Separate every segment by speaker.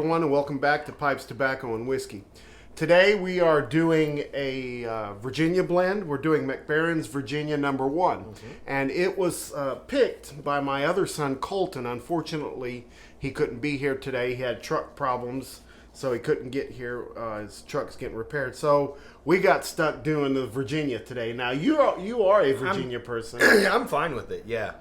Speaker 1: everyone, and welcome back to Pipes, Tobacco, and Whiskey. Today we are doing a Virginia blend. We're doing Baren's Virginia No. 1. And it was picked by my other son, Colton. Unfortunately, he couldn't be here today. He had truck problems, so he couldn't get here. His truck's getting repaired. So we got stuck doing the Virginia today. Now, you are a Virginia person.
Speaker 2: I'm fine with it, yeah.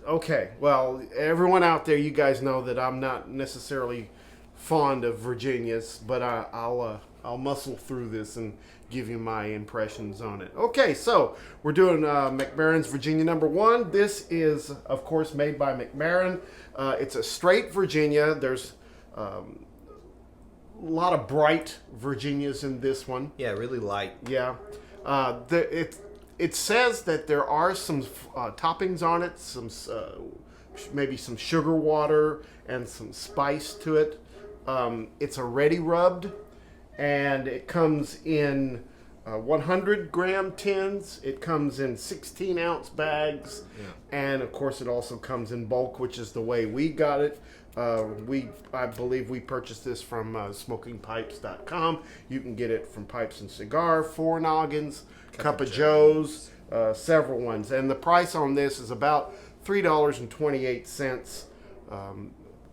Speaker 1: Okay, well, everyone out there, you guys know that I'm not necessarily fond of Virginias, but I'll muscle through this and give you my impressions on it. Okay, so we're doing Baren's Virginia No. 1. This is, of course, made by Baren. It's a straight Virginia. There's a lot of bright Virginias in this one.
Speaker 2: Yeah, really light.
Speaker 1: Yeah. It says that there are some toppings on it, some maybe some sugar water and some spice to it. It's already rubbed, and it comes in 100-gram tins. It comes in 16-ounce bags, and of course it also comes in bulk, which is the way we got it. I believe we purchased this from smokingpipes.com. You can get it from Pipes and Cigar, Four Noggins, Cup of Joe's, several ones. And the price on this is about $3.28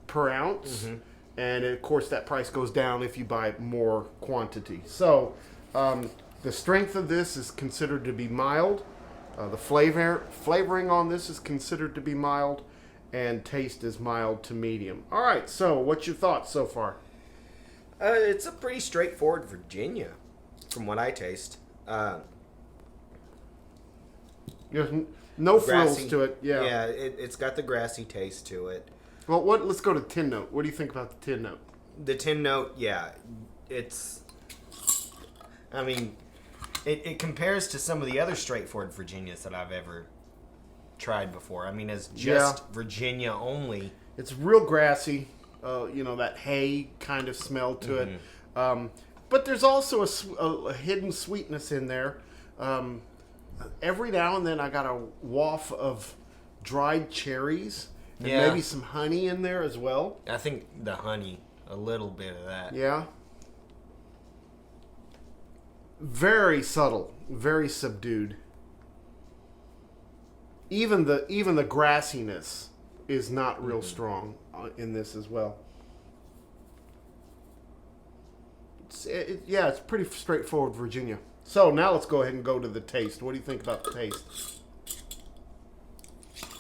Speaker 1: per ounce. And of course that price goes down if you buy more quantity. So the strength of this is considered to be mild. The flavoring on this is considered to be mild. And taste is mild to medium. All right, so what's your thoughts so far?
Speaker 2: It's a pretty straightforward Virginia, from what I taste.
Speaker 1: There's no frills
Speaker 2: Grassy.
Speaker 1: to it. Yeah.
Speaker 2: Yeah, it's got the grassy taste to it.
Speaker 1: Well, let's go to tin note. What do you think about the tin note?
Speaker 2: The tin note, yeah, it's... I mean, it compares to some of the other straightforward Virginias that I've ever tried before. I mean, as just Virginia only.
Speaker 1: It's real grassy, that hay kind of smell to it. But there's also a hidden sweetness in there. Every now and then I got a waft of dried cherries and maybe some honey in there as well.
Speaker 2: I think the honey, a little bit of that.
Speaker 1: Yeah. Very subtle, very subdued. Even the grassiness is not real strong in this as well. It's pretty straightforward Virginia. So now let's go ahead and go to the taste. What do you think about the taste?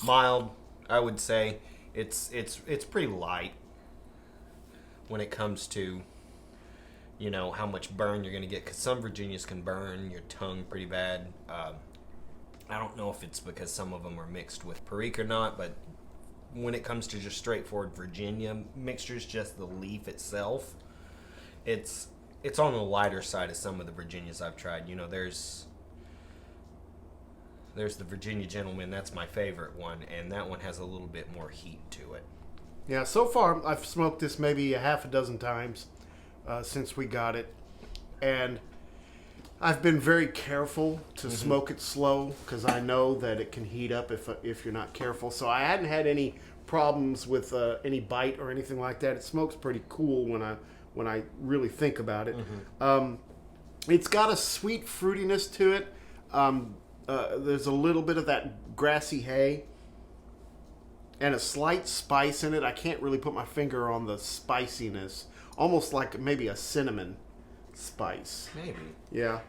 Speaker 2: Mild, I would say. It's pretty light when it comes to, how much burn you're going to get. Because some Virginias can burn your tongue pretty bad. I don't know if it's because some of them are mixed with Perique or not, but when it comes to just straightforward Virginia mixtures, just the leaf itself, it's on the lighter side of some of the Virginias I've tried. There's the Virginia Gentleman. That's my favorite one, and that one has a little bit more heat to it.
Speaker 1: Yeah, so far I've smoked this maybe a half a dozen times since we got it, and I've been very careful to smoke it slow because I know that it can heat up if you're not careful. So I hadn't had any problems with any bite or anything like that. It smokes pretty cool when I really think about it. It's got a sweet fruitiness to it. There's a little bit of that grassy hay and a slight spice in it. I can't really put my finger on the spiciness. Almost like maybe a cinnamon spice.
Speaker 2: Maybe.
Speaker 1: Yeah.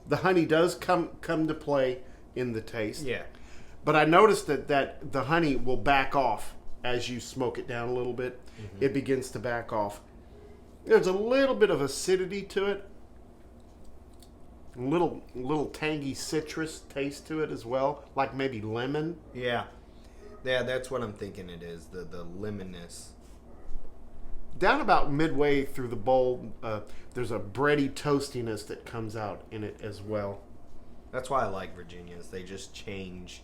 Speaker 1: The honey does come to play in the taste.
Speaker 2: Yeah.
Speaker 1: But I noticed that the honey will back off as you smoke it down a little bit. It begins to back off. There's a little bit of acidity to it. A little tangy citrus taste to it as well, like maybe lemon.
Speaker 2: Yeah. Yeah, that's what I'm thinking it is, the lemonness.
Speaker 1: Down about midway through the bowl, there's a bready toastiness that comes out in it as well.
Speaker 2: That's why I like Virginias. They just change,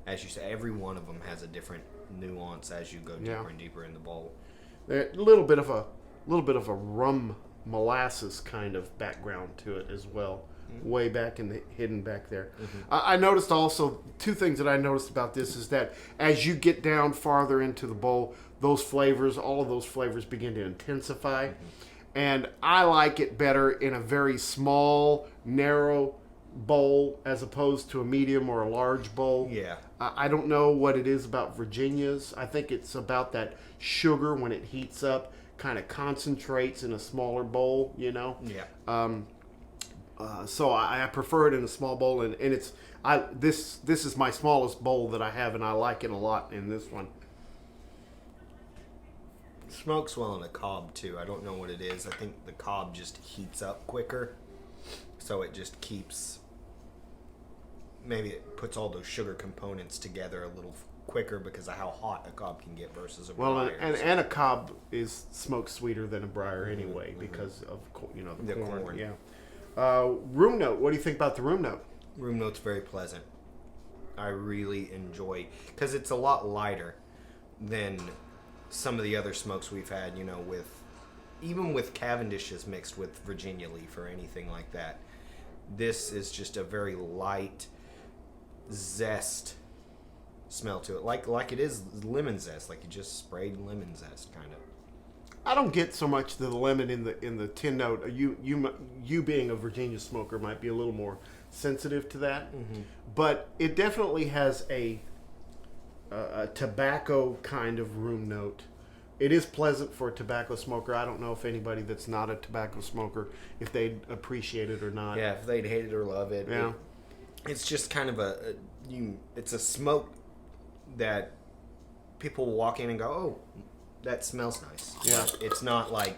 Speaker 2: as you say. Every one of them has a different nuance as you go deeper and deeper in the bowl.
Speaker 1: A little bit of a rum molasses kind of background to it as well. way back hidden back there. I noticed also two things that I noticed about this is that as you get down farther into the bowl, all of those flavors begin to intensify. And I like it better in a very small, narrow bowl as opposed to a medium or a large bowl.
Speaker 2: Yeah.
Speaker 1: I don't know what it is about Virginia's. I think it's about that sugar when it heats up kind of concentrates in a smaller bowl,
Speaker 2: Yeah.
Speaker 1: So I prefer it in a small bowl, and this is my smallest bowl that I have, and I like it a lot in this one.
Speaker 2: Smokes well in a cob too. I don't know what it is. I think the cob just heats up quicker, so it just keeps. Maybe it puts all those sugar components together a little quicker because of how hot a cob can get versus a briar.
Speaker 1: And a cob is smoked sweeter than a briar anyway because of the corn. Yeah. Room note. What do you think about the room note?
Speaker 2: Room note's very pleasant. I really enjoy because it's a lot lighter than some of the other smokes we've had. Even with Cavendishes mixed with Virginia leaf or anything like that. This is just a very light zest smell to it, like it is lemon zest, like you just sprayed lemon zest, kind of.
Speaker 1: I don't get so much the lemon in the tin note. You being a Virginia smoker might be a little more sensitive to that, but it definitely has a tobacco kind of room note. It is pleasant for a tobacco smoker. I don't know if anybody that's not a tobacco smoker, if they'd appreciate it or not.
Speaker 2: Yeah, if they'd hate it or love it.
Speaker 1: Yeah.
Speaker 2: It's just kind of it's a smoke that people walk in and go, oh, that smells nice.
Speaker 1: Yeah.
Speaker 2: It's not like,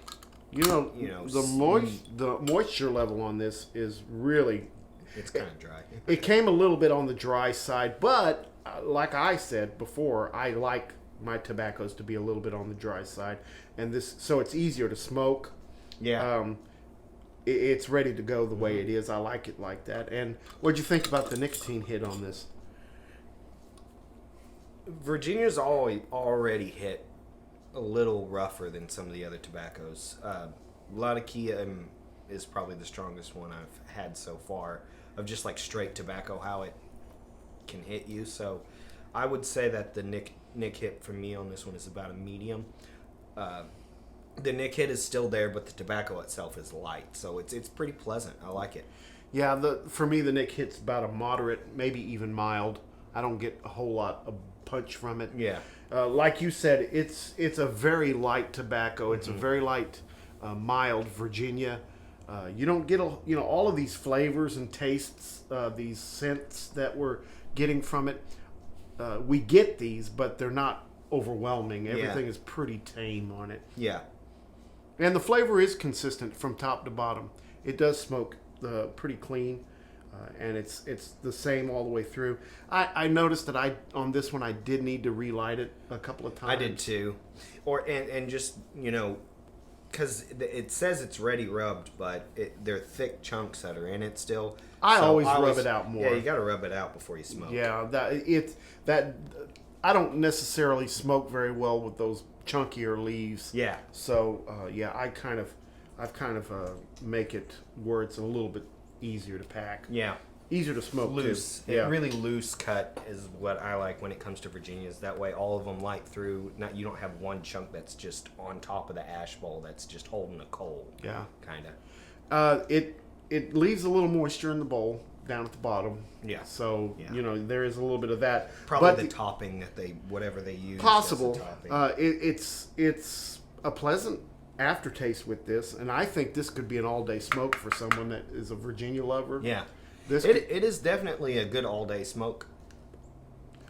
Speaker 1: the moisture level on this is really...
Speaker 2: It's kind of dry.
Speaker 1: It came a little bit on the dry side, but like I said before, I like my tobaccos to be a little bit on the dry side, and so it's easier to smoke.
Speaker 2: Yeah.
Speaker 1: It's ready to go the way it is. I like it like that. And what'd you think about the nicotine hit on this?
Speaker 2: Virginia's already hit a little rougher than some of the other tobaccos. Latakia is probably the strongest one I've had so far of just like straight tobacco, how it can hit you. So I would say that the Nick hit for me on this one is about a medium. The Nick hit is still there, but the tobacco itself is light, so it's pretty pleasant. I like it.
Speaker 1: Yeah, for me the Nick hit's about a moderate, maybe even mild. I don't get a whole lot of punch from it.
Speaker 2: Yeah.
Speaker 1: Like you said, it's a very light tobacco. It's a very light, mild Virginia. You don't get all of these flavors and tastes, these scents that we're getting from it. We get these, but they're not overwhelming. Everything is pretty tame on it.
Speaker 2: Yeah.
Speaker 1: And the flavor is consistent from top to bottom. It does smoke pretty clean, and it's the same all the way through. I noticed that on this one I did need to relight it a couple of times.
Speaker 2: I did too, and just because it says it's ready rubbed, but they're thick chunks that are in it still.
Speaker 1: I always rub it out more.
Speaker 2: Yeah, you got to rub it out before you smoke.
Speaker 1: Yeah, I don't necessarily smoke very well with those chunkier leaves.
Speaker 2: Yeah.
Speaker 1: So I've kind of make it where it's a little bit easier to pack.
Speaker 2: Yeah.
Speaker 1: Easier to smoke
Speaker 2: loose.
Speaker 1: too. Yeah.
Speaker 2: Really loose cut is what I like when it comes to Virginias. That way all of them light through. You don't have one chunk that's just on top of the ash bowl that's just holding a coal.
Speaker 1: Yeah.
Speaker 2: Kind of.
Speaker 1: It leaves a little moisture in the bowl down at the bottom.
Speaker 2: Yeah.
Speaker 1: So, there is a little bit of that.
Speaker 2: Probably
Speaker 1: but
Speaker 2: the topping that whatever they use.
Speaker 1: Possible. It's a pleasant aftertaste with this, and I think this could be an all-day smoke for someone that is a Virginia lover.
Speaker 2: Yeah. It is definitely a good all-day smoke.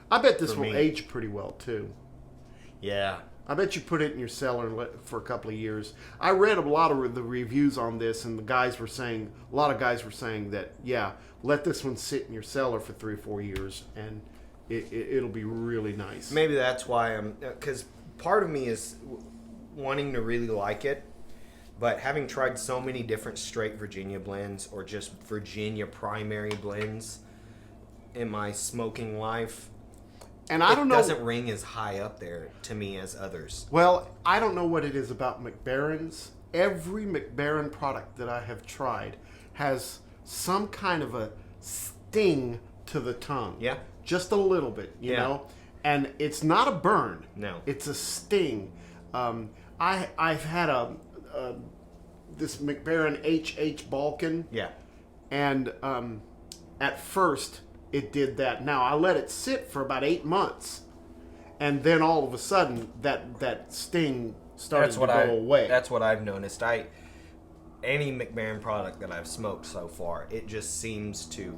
Speaker 1: I bet this will age pretty well, too.
Speaker 2: Yeah.
Speaker 1: I bet you put it in your cellar and let it for a couple of years. I read a lot of the reviews on this, and a lot of guys were saying that, let this one sit in your cellar for 3 or 4 years, and it'll be really nice.
Speaker 2: Maybe that's why because part of me is wanting to really like it, but having tried so many different straight Virginia blends or just Virginia primary blends in my smoking life,
Speaker 1: and I don't know,
Speaker 2: it doesn't ring as high up there to me as others.
Speaker 1: Well, I don't know what it is about McBaren's. Every McBaren product that I have tried has some kind of a sting to the tongue.
Speaker 2: Yeah.
Speaker 1: Just a little bit, you
Speaker 2: Yeah.
Speaker 1: know? And it's not a burn.
Speaker 2: No.
Speaker 1: It's a sting. I've had this McBaren H Balkan,
Speaker 2: Yeah.
Speaker 1: and at first it did that. Now I let it sit for about 8 months, and then all of a sudden that sting started to go away.
Speaker 2: That's what I've noticed. Any McBaren product that I've smoked so far, it just seems to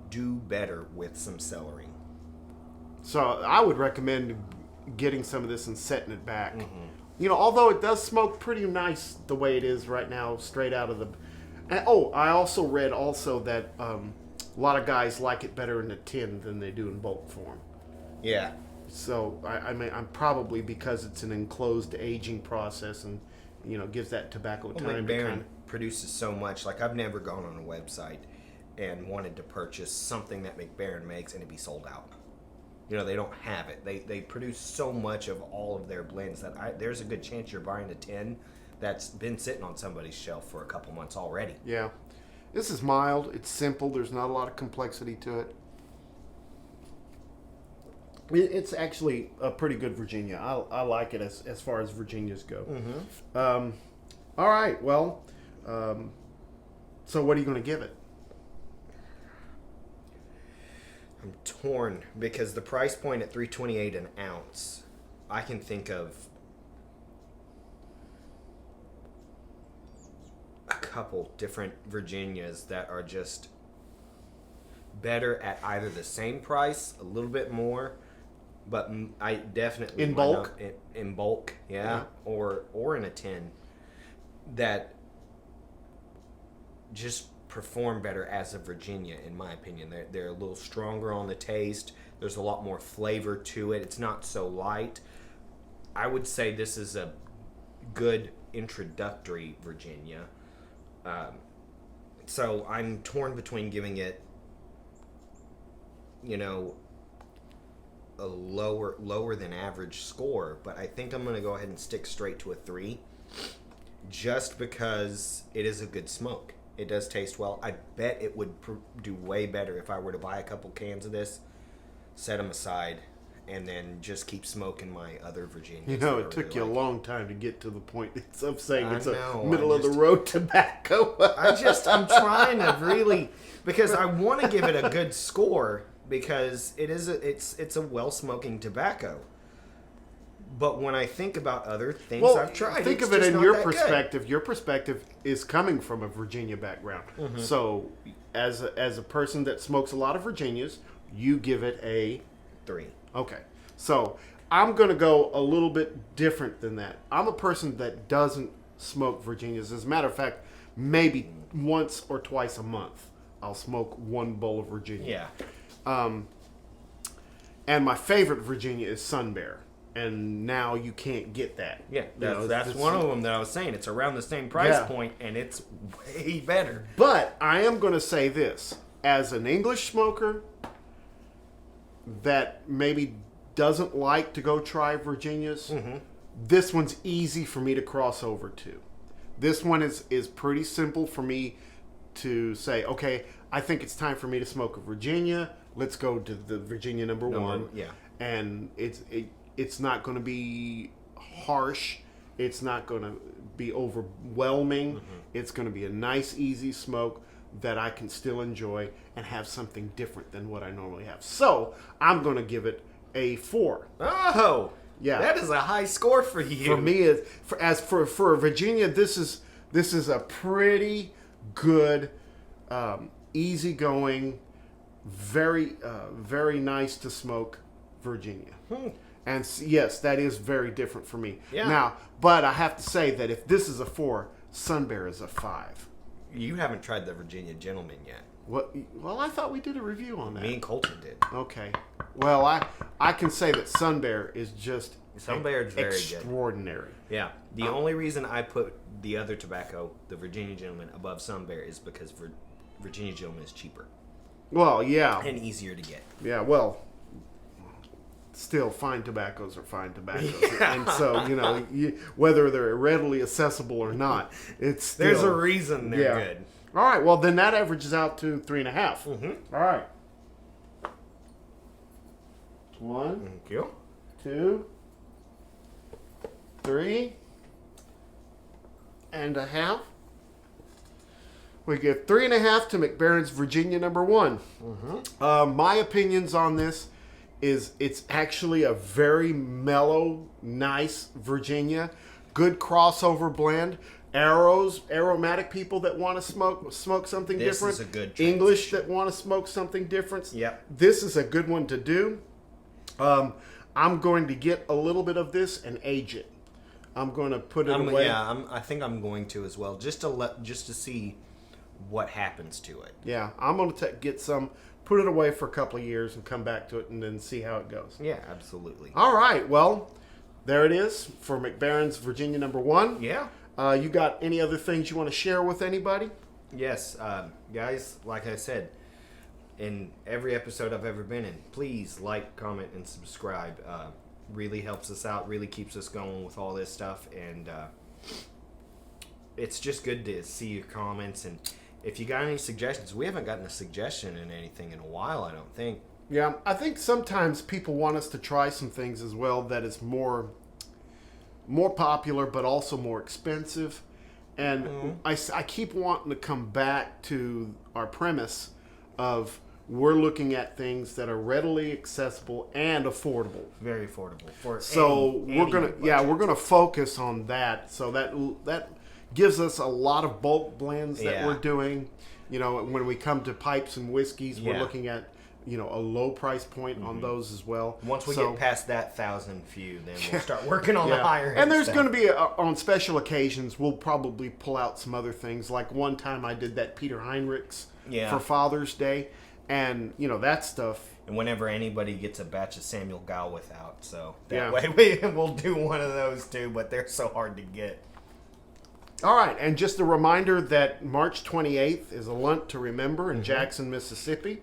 Speaker 2: do better with some celery.
Speaker 1: So I would recommend getting some of this and setting it back.
Speaker 2: Mm-hmm.
Speaker 1: You know, although it does smoke pretty nice the way it is right now, straight out of the. And, I also read that a lot of guys like it better in a tin than they do in bulk form.
Speaker 2: Yeah.
Speaker 1: So I mean, I'm probably because it's an enclosed aging process and gives that tobacco time to
Speaker 2: McBaren
Speaker 1: kind
Speaker 2: produces so much. Like, I've never gone on a website and wanted to purchase something that McBaren makes and it be sold out. They don't have it. They produce so much of all of their blends that there's a good chance you're buying a tin that's been sitting on somebody's shelf for a couple months already.
Speaker 1: Yeah. This is mild. It's simple. There's not a lot of complexity to it. It's actually a pretty good Virginia. I like it as far as Virginias go.
Speaker 2: Mm-hmm.
Speaker 1: All right. Well, so what are you going to give it?
Speaker 2: I'm torn because the price point at $3.28 an ounce, I can think of a couple different Virginias that are just better at either the same price, a little bit more, but I definitely
Speaker 1: in bulk,
Speaker 2: in bulk, yeah, or in a tin that just perform better as a Virginia, in my opinion. They're a little stronger on the taste. There's a lot more flavor to it. It's not so light. I would say this is a good introductory Virginia. So I'm torn between giving it, a lower than average score, but I think I'm going to go ahead and stick straight to a 3, just because it is a good smoke. It does taste well. I bet it would do way better if I were to buy a couple cans of this, set them aside, and then just keep smoking my other Virginias.
Speaker 1: It took you a long time to get to the point of saying it's
Speaker 2: a
Speaker 1: middle of the road tobacco.
Speaker 2: I'm trying to really, because I want to give it a good score because it's a well smoking tobacco. But when I think about other things I've tried,
Speaker 1: think of it in your perspective. Your perspective is coming from a Virginia background. Mm-hmm. So, as a person that smokes a lot of Virginias, you give it a
Speaker 2: 3.
Speaker 1: Okay. So, I'm going to go a little bit different than that. I'm a person that doesn't smoke Virginias. As a matter of fact, maybe once or twice a month, I'll smoke one bowl of Virginia.
Speaker 2: Yeah.
Speaker 1: And my favorite Virginia is Sun Bear. And now you can't get that.
Speaker 2: Yeah, that's one of them that I was saying. It's around the same price point, and it's way better.
Speaker 1: But I am going to say this. As an English smoker that maybe doesn't like to go try Virginias, this one's easy for me to cross over to. This one is pretty simple for me to say, okay, I think it's time for me to smoke a Virginia. Let's go to the Virginia number 1.
Speaker 2: Yeah.
Speaker 1: And it's not going to be harsh. It's not going to be overwhelming. Mm-hmm. It's going to be a nice, easy smoke that I can still enjoy and have something different than what I normally have. So I'm going to give it a 4.
Speaker 2: Oh,
Speaker 1: yeah,
Speaker 2: that is a high score for you.
Speaker 1: For me, for a Virginia, this is a pretty good, easygoing, very nice to smoke Virginia. And yes, that is very different for me.
Speaker 2: Yeah.
Speaker 1: Now, but I have to say that if this is a 4, Sun Bear is a 5.
Speaker 2: You haven't tried the Virginia Gentleman yet.
Speaker 1: What? Well, I thought we did a review on that.
Speaker 2: Me and Colton did.
Speaker 1: Okay. Well, I can say that Sun Bear is just
Speaker 2: Sun Bear is very
Speaker 1: extraordinary.
Speaker 2: Good. Yeah. The only reason I put the other tobacco, the Virginia Gentleman, above Sun Bear is because Virginia Gentleman is cheaper.
Speaker 1: Well, yeah.
Speaker 2: And easier to get.
Speaker 1: Yeah, well, still, fine tobaccos are fine tobaccos.
Speaker 2: Yeah.
Speaker 1: And so, whether they're readily accessible or not, it's still...
Speaker 2: There's a reason they're good.
Speaker 1: All right. Well, then that averages out to 3.5.
Speaker 2: Mm-hmm.
Speaker 1: All right. 1,
Speaker 2: Thank you.
Speaker 1: 2, 3.5. We give 3.5 to McBaren's Virginia No. 1.
Speaker 2: Mm-hmm.
Speaker 1: My opinions on this is it's actually a very mellow, nice Virginia. Good crossover blend. Aromatic people that want to smoke something
Speaker 2: This
Speaker 1: different.
Speaker 2: is a good
Speaker 1: English that want to smoke something different.
Speaker 2: Yep.
Speaker 1: This is a good one to do. I'm going to get a little bit of this and age it. I'm going to put it away.
Speaker 2: Yeah, I think I'm going to as well, just to see what happens to it.
Speaker 1: Yeah, I'm going to get some, put it away for a couple of years and come back to it and then see how it goes.
Speaker 2: Yeah, absolutely.
Speaker 1: All right, well, there it is for McBaren's Virginia No. 1.
Speaker 2: Yeah.
Speaker 1: You got any other things you want to share with anybody?
Speaker 2: Yes, guys, like I said, in every episode I've ever been in, please like, comment, and subscribe. Really helps us out, really keeps us going with all this stuff, and it's just good to see your comments. And if you got any suggestions, we haven't gotten a suggestion in anything in a while, I don't think.
Speaker 1: Yeah, I think sometimes people want us to try some things as well that is more popular but also more expensive. And I keep wanting to come back to our premise of we're looking at things that are readily accessible and affordable.
Speaker 2: Very affordable for
Speaker 1: So
Speaker 2: any
Speaker 1: we're gonna focus on that. So that gives us a lot of bulk blends that we're doing. You know, when we come to pipes and whiskeys, we're looking at a low price point on those as well.
Speaker 2: Once we get past that 1,000 few, then we'll start working on the higher end.
Speaker 1: And there's going to be on special occasions, we'll probably pull out some other things. Like one time I did that Peter Heinrichs for Father's Day, and that stuff.
Speaker 2: And whenever anybody gets a batch of Samuel Galwith out, so that way we'll do one of those too. But they're so hard to get.
Speaker 1: All right, and just a reminder that March 28th is a Lunt to Remember in Jackson, Mississippi.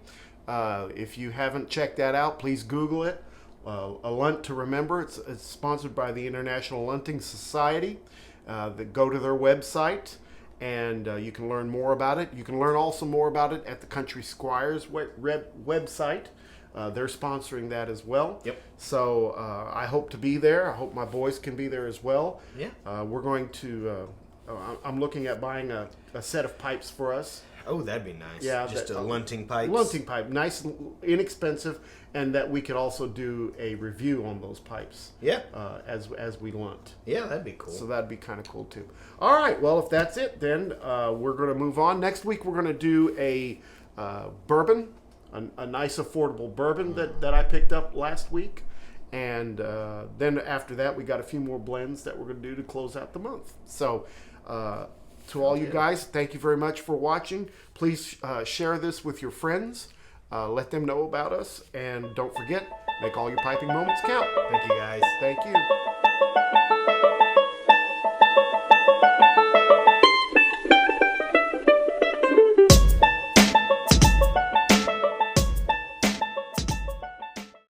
Speaker 1: If you haven't checked that out, please Google it. A Lunt to Remember. It's sponsored by the International Lunting Society. Go to their website, and you can learn more about it. You can learn also more about it at the Country Squires website. They're sponsoring that as well.
Speaker 2: Yep.
Speaker 1: So I hope to be there. I hope my boys can be there as well.
Speaker 2: Yeah.
Speaker 1: We're going to... I'm looking at buying a set of pipes for us.
Speaker 2: Oh, that'd be nice.
Speaker 1: Yeah,
Speaker 2: just a lunting pipe.
Speaker 1: Lunting pipe, nice, inexpensive, and that we could also do a review on those pipes.
Speaker 2: Yeah.
Speaker 1: As we lunt.
Speaker 2: Yeah, that'd be cool.
Speaker 1: So that'd be kind of cool too. All right. Well, if that's it, then we're going to move on. Next week we're going to do a bourbon, a nice affordable bourbon that I picked up last week, and then after that we got a few more blends that we're going to do to close out the month. So. To all you guys, thank you very much for watching. Please share this with your friends. Let them know about us. And don't forget, make all your piping moments count.
Speaker 2: Thank you, guys.
Speaker 1: Thank you.